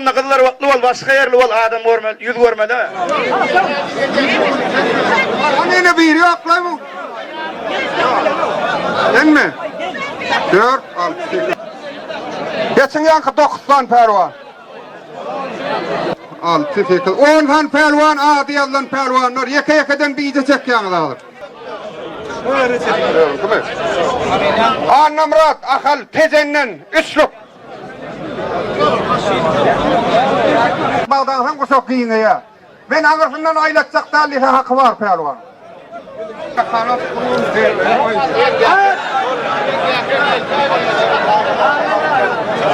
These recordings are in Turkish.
ne kızlar vaklı ol, başka yerli ol, adam görmedi, yüz görmedi. Annene bir yok lan bu. Değil mi? 4, 6, 8. Geçin yankı 9 tane pervan. 6, 8, 10 tane pervan, adi yazılan pervanlar. Yaka-yakadan bir iyice çekyanı da alır. Anamrat, akal, tezennen, üsluk. Bağdan hem kusok giyin ya. Ben ağırfından aylatacak da lihe hakkı var pervan.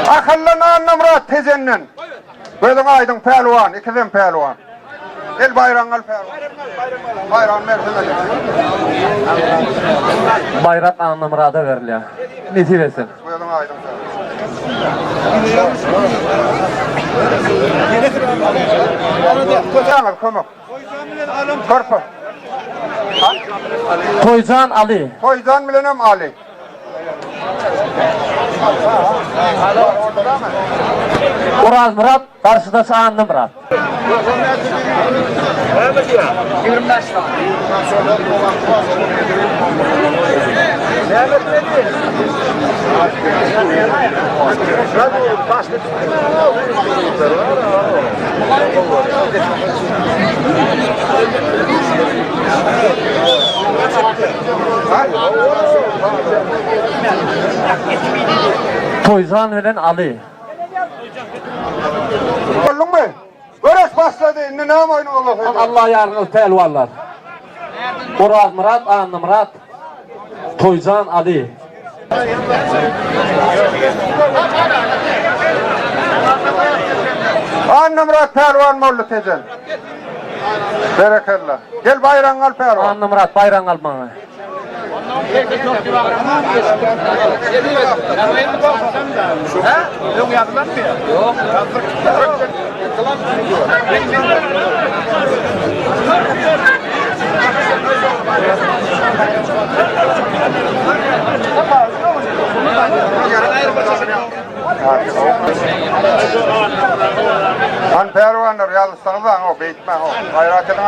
Akıllan anamrat, tezennen. Gözün aydın pervan, ikizim pervan. El bayrangal pervan. Bayran mersin'e. Bayrak Anamrat'a veriliyor. Neticesin. Gözün aydın pervan. Kocanız komuk. Korpa. Toycan Ali. Toycan milenem Ali. Uraz Murat, karşıdası Anamrat. Toycan bilen Ali. Oğlum mu? Öres başladı. Ne oyunu Allah. Allah yargı pelvanlar. Uraz Murat, Anamrat. Toycan Ali. Anamrat pervan mollu tezen. Berekallah. Gel bayrangal pervan. Anamrat bayram almana. Yok yapılan mı ya? Yok. Han pervanlar yalnızsanız o beytme o. Hayrat edin.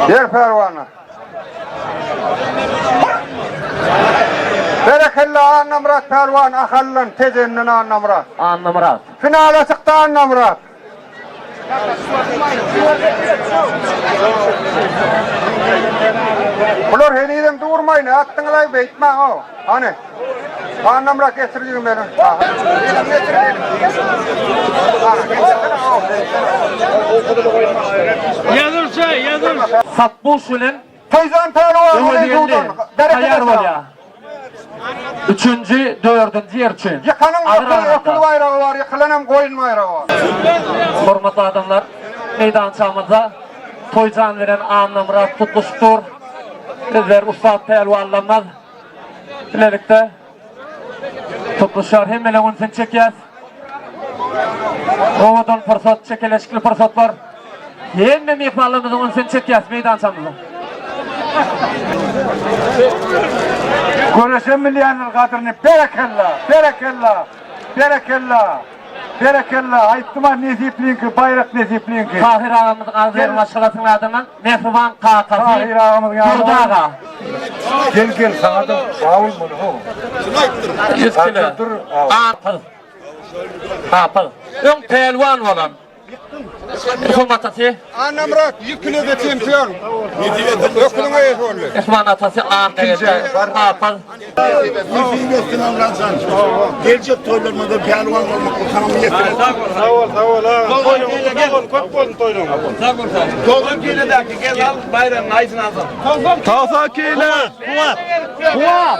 Gel pervanlar. Berekallah Anamrat pervan ahallan tezennen Anamrat. Anamrat. Finale çıktı Anamrat. Ular heniden durmayın, attığınızı beytme o. Hani? Anamrat getirdiğim benim. Yazır. Satbuş bilen Teyzen pervan. Kayar var ya. 3. 4. yerçi. Yakanın okul bayrağı var, yakalanam koyun bayrağı var. Hormatly adamlar, meydancamızda Toycan veren Anamrat tutuştur. Bizler ustad pelvanlamaz. Bilelikte tutuşar hem ele onsen çekiyaz. Ovadan fırsat, çekeleşikli fırsatlar. Hem mefalımızın onsen çekiyaz meydancamızda. Görüşen milyoner kadrini berekallah. Ayttıma neziplinki, bayrak neziplinki. Tahir ağamızın ağzıyla aşağılatın adından Mehriban Kakası. Tahir ağamızın Turdağa. Gel sana da ağul bunu. 100 kilo. Apıl. Ön pelvan olan. İsman atası. Anamrat 100 kilo da çempiyon. Ökülüne et oldu. İsman atası Antep'te. Apıl. Yefin gösteren Ramazan. Gelecek toylarımda pelvan olmak utanımı getirin. Sağ ol. Koyun toyun. Toyun gel al bayramın ayısını alsın. Tavsa keyle. Kuvat.